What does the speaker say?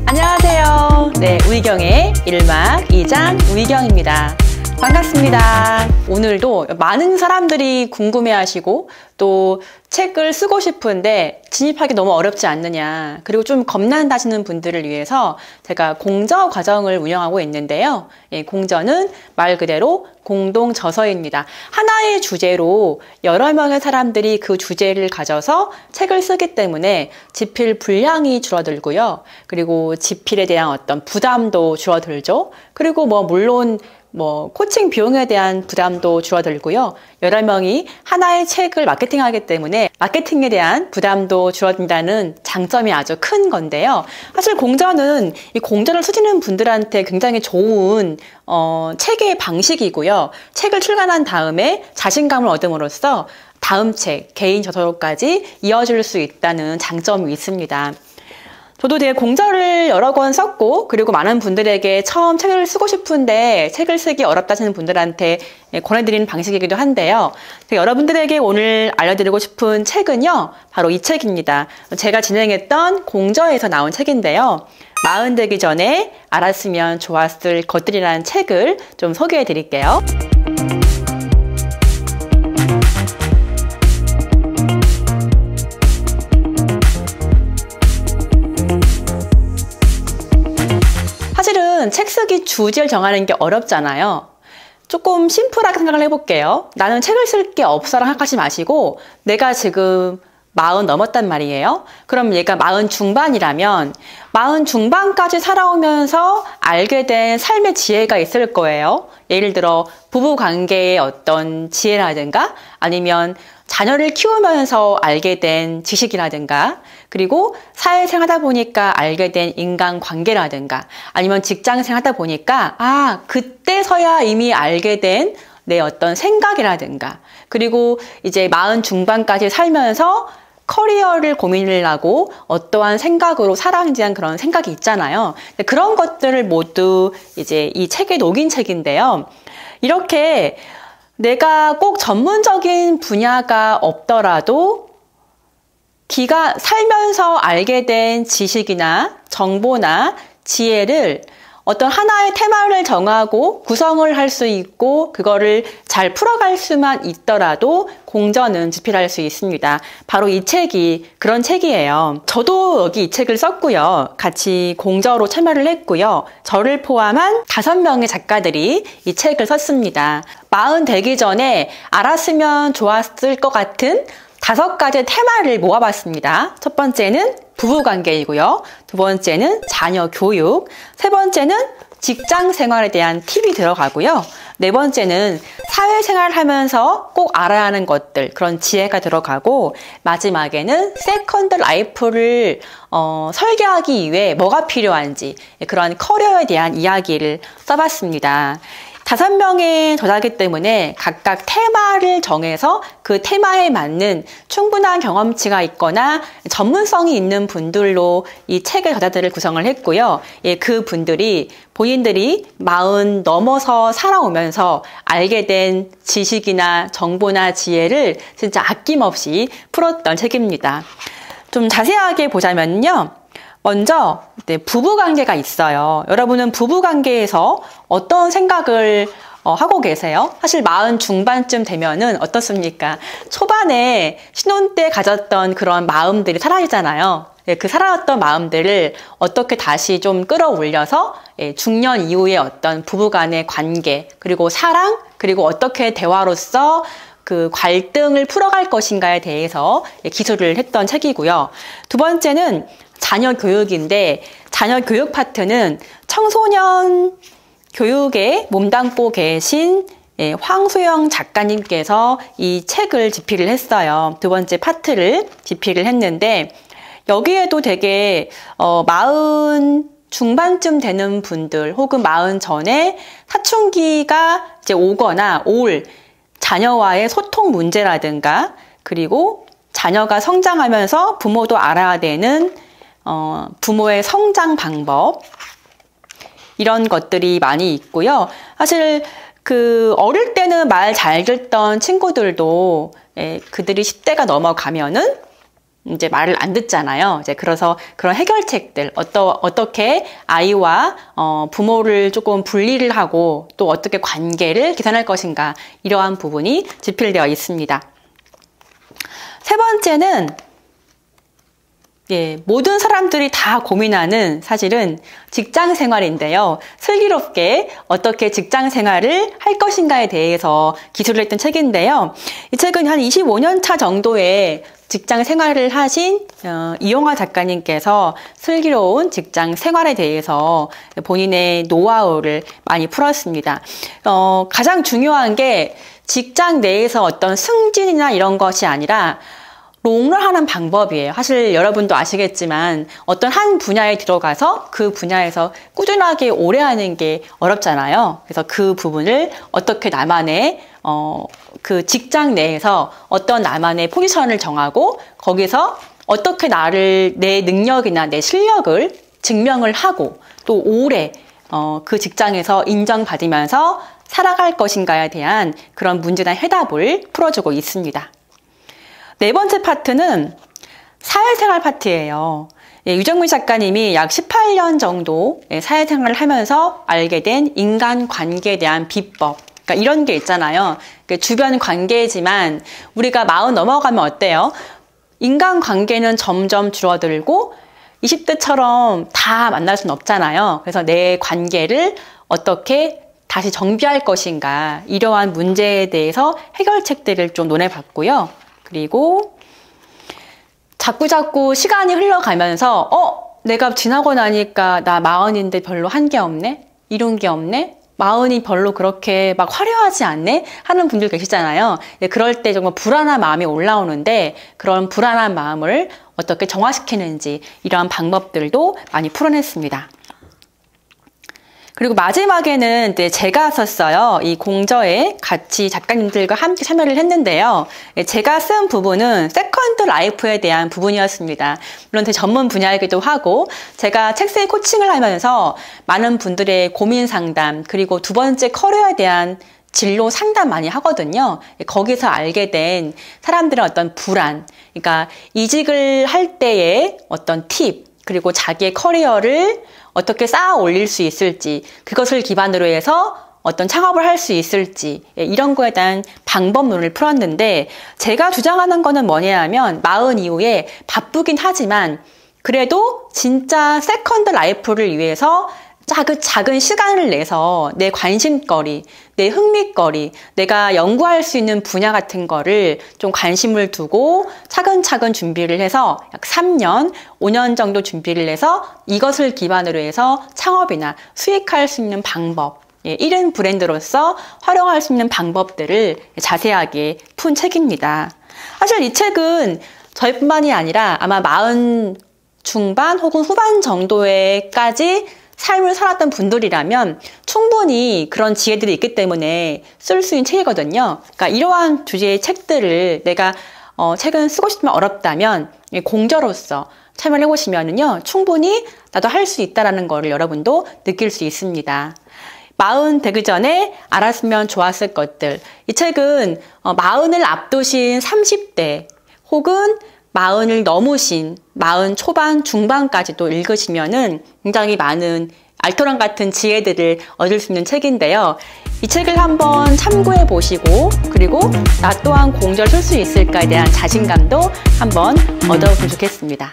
안녕하세요. 네, 우희경의 1막 2장 우희경입니다. 반갑습니다. 오늘도 많은 사람들이 궁금해하시고 또 책을 쓰고 싶은데 진입하기 너무 어렵지 않느냐, 그리고 좀 겁난다 하시는 분들을 위해서 제가 공저 과정을 운영하고 있는데요. 공저는 말 그대로 공동 저서입니다. 하나의 주제로 여러 명의 사람들이 그 주제를 가져서 책을 쓰기 때문에 집필 분량이 줄어들고요. 그리고 집필에 대한 어떤 부담도 줄어들죠. 그리고 물론 코칭 비용에 대한 부담도 줄어들고요. 여러 명이 하나의 책을 마케팅하기 때문에 마케팅에 대한 부담도 줄어든다는 장점이 아주 큰 건데요. 사실 공저는 이 공저를 쓰시는 분들한테 굉장히 좋은 책의 방식이고요. 책을 출간한 다음에 자신감을 얻음으로써 다음 책, 개인 저서로까지 이어질 수 있다는 장점이 있습니다. 저도 되게 공저를 여러 권 썼고, 그리고 많은 분들에게 처음 책을 쓰고 싶은데 책을 쓰기 어렵다 하시는 분들한테 권해드리는 방식이기도 한데요. 여러분들에게 오늘 알려드리고 싶은 책은요, 바로 이 책입니다. 제가 진행했던 공저에서 나온 책인데요. 40 되기 전에 알았으면 좋았을 것들이라는 책을 좀 소개해 드릴게요. 사실은 책 쓰기 주제를 정하는 게 어렵잖아요. 조금 심플하게 생각을 해볼게요. 나는 책을 쓸 게 없어라 생각하지 마시고, 내가 지금 40 넘었단 말이에요. 그럼 얘가 40 중반이라면 40 중반까지 살아오면서 알게 된 삶의 지혜가 있을 거예요. 예를 들어 부부관계의 어떤 지혜라든가, 아니면 자녀를 키우면서 알게 된 지식이라든가, 그리고 사회생활 하다 보니까 알게 된 인간관계라든가, 아니면 직장생활 하다 보니까 그때서야 이미 알게 된 내 어떤 생각이라든가, 그리고 이제 40 중반까지 살면서 커리어를 고민을 하고 어떠한 생각으로 살아가는지 한 그런 생각이 있잖아요. 그런 것들을 모두 이제 이 책에 녹인 책인데요. 이렇게 내가 꼭 전문적인 분야가 없더라도 살면서 알게 된 지식이나 정보나 지혜를 어떤 하나의 테마를 정하고 구성을 할 수 있고, 그거를 잘 풀어갈 수만 있더라도 공저는 집필할 수 있습니다. 바로 이 책이 그런 책이에요. 저도 여기 이 책을 썼고요. 같이 공저로 참여를 했고요. 저를 포함한 5명의 작가들이 이 책을 썼습니다. 40 되기 전에 알았으면 좋았을 것 같은 5가지 테마를 모아봤습니다. 첫 번째는 부부관계이고요. 두 번째는 자녀 교육, 세 번째는 직장 생활에 대한 팁이 들어가고요. 네 번째는 사회생활 하면서 꼭 알아야 하는 것들, 그런 지혜가 들어가고, 마지막에는 세컨드 라이프를 설계하기 위해 뭐가 필요한지, 그런 커리어에 대한 이야기를 써봤습니다. 5명의 저자이기 때문에 각각 테마를 정해서 그 테마에 맞는 충분한 경험치가 있거나 전문성이 있는 분들로 이 책의 저자들을 구성을 했고요. 그 분들이 본인들이 40 넘어서 살아오면서 알게 된 지식이나 정보나 지혜를 진짜 아낌없이 풀었던 책입니다. 좀 자세하게 보자면요. 먼저 부부관계가 있어요. 여러분은 부부관계에서 어떤 생각을 하고 계세요? 사실 40 중반쯤 되면은 어떻습니까? 초반에 신혼 때 가졌던 그런 마음들이 사라지잖아요. 그 살아왔던 마음들을 어떻게 다시 좀 끌어올려서 중년 이후의 어떤 부부간의 관계, 그리고 사랑, 그리고 어떻게 대화로서 그 갈등을 풀어갈 것인가에 대해서 기술을 했던 책이고요. 두 번째는 자녀 교육인데, 자녀 교육 파트는 청소년 교육에 몸담고 계신 황소영 작가님께서 이 책을 집필을 했어요. 두 번째 파트를 집필을 했는데, 여기에도 되게 40 중반쯤 되는 분들, 혹은 40 전에 사춘기가 이제 오거나 올 자녀와의 소통 문제라든가, 그리고 자녀가 성장하면서 부모도 알아야 되는 부모의 성장 방법, 이런 것들이 많이 있고요. 사실 어릴 때는 말 잘 듣던 친구들도 그들이 10대가 넘어가면은 이제 말을 안 듣잖아요. 이제 그래서 그런 해결책들, 어떻게 아이와 부모를 조금 분리를 하고 또 어떻게 관계를 개선할 것인가, 이러한 부분이 집필되어 있습니다. 세 번째는 모든 사람들이 다 고민하는 사실은 직장 생활인데요. 슬기롭게 어떻게 직장 생활을 할 것인가에 대해서 기술을 했던 책인데요. 이 책은 한 25년 차 정도의 직장 생활을 하신 이용화 작가님께서 슬기로운 직장 생활에 대해서 본인의 노하우를 많이 풀었습니다. 가장 중요한 게 직장 내에서 어떤 승진이나 이런 것이 아니라 롱런하는 방법이에요. 사실 여러분도 아시겠지만 어떤 한 분야에 들어가서 그 분야에서 꾸준하게 오래 하는 게 어렵잖아요. 그래서 그 부분을 어떻게 나만의 그 직장 내에서 어떤 나만의 포지션을 정하고 거기서 어떻게 내 능력이나 내 실력을 증명을 하고 또 오래 그 직장에서 인정받으면서 살아갈 것인가에 대한 그런 문제나 해답을 풀어주고 있습니다. 네 번째 파트는 사회생활 파트예요. 유정민 작가님이 약 18년 정도 사회생활을 하면서 알게 된 인간관계에 대한 비법, 그러니까 이런 게 있잖아요. 주변 관계지만 우리가 40 넘어가면 어때요? 인간관계는 점점 줄어들고 20대처럼 다 만날 수는 없잖아요. 그래서 내 관계를 어떻게 다시 정비할 것인가, 이러한 문제에 대해서 해결책들을 좀 논해봤고요. 그리고 자꾸자꾸 시간이 흘러가면서 내가 지나고 나니까 나 40인데 별로 한 게 없네? 이룬 게 없네? 40이 별로 그렇게 막 화려하지 않네? 하는 분들 계시잖아요. 그럴 때 정말 불안한 마음이 올라오는데 그런 불안한 마음을 어떻게 정화시키는지 이러한 방법들도 많이 풀어냈습니다. 그리고 마지막에는 제가 썼어요. 이 공저에 같이 작가님들과 함께 참여를 했는데요. 제가 쓴 부분은 세컨드 라이프에 대한 부분이었습니다. 물론 제 전문 분야이기도 하고 제가 책쓰기 코칭을 하면서 많은 분들의 고민 상담, 그리고 두 번째 커리어에 대한 진로 상담 많이 하거든요. 거기서 알게 된 사람들의 어떤 불안, 그러니까 이직을 할 때의 어떤 팁, 그리고 자기의 커리어를 어떻게 쌓아 올릴 수 있을지, 그것을 기반으로 해서 어떤 창업을 할 수 있을지, 이런 거에 대한 방법론을 풀었는데, 제가 주장하는 거는 뭐냐 하면 40 이후에 바쁘긴 하지만 그래도 진짜 세컨드 라이프를 위해서 작은 시간을 내서 내 관심거리, 내 흥미거리, 내가 연구할 수 있는 분야 같은 거를 좀 관심을 두고 차근차근 준비를 해서 약 3년, 5년 정도 준비를 해서 이것을 기반으로 해서 창업이나 수익할 수 있는 방법, 1인 브랜드로서 활용할 수 있는 방법들을 자세하게 푼 책입니다. 사실 이 책은 저희뿐만이 아니라 아마 40 중반 혹은 후반 정도에까지 삶을 살았던 분들이라면 충분히 그런 지혜들이 있기 때문에 쓸 수 있는 책이거든요. 그러니까 이러한 주제의 책들을 내가 책은 쓰고 싶지만 어렵다면 공저로서 참여를 해보시면은요, 충분히 나도 할 수 있다라는 거를 여러분도 느낄 수 있습니다. 40 되기 전에 알았으면 좋았을 것들. 이 책은 40을 앞두신 30대 혹은 40을 넘으신 40 초반, 중반까지도 읽으시면은 굉장히 많은 알토란 같은 지혜들을 얻을 수 있는 책인데요. 이 책을 한번 참고해 보시고, 그리고 나 또한 공저를 쓸 수 있을까에 대한 자신감도 한번 얻어보면 좋겠습니다.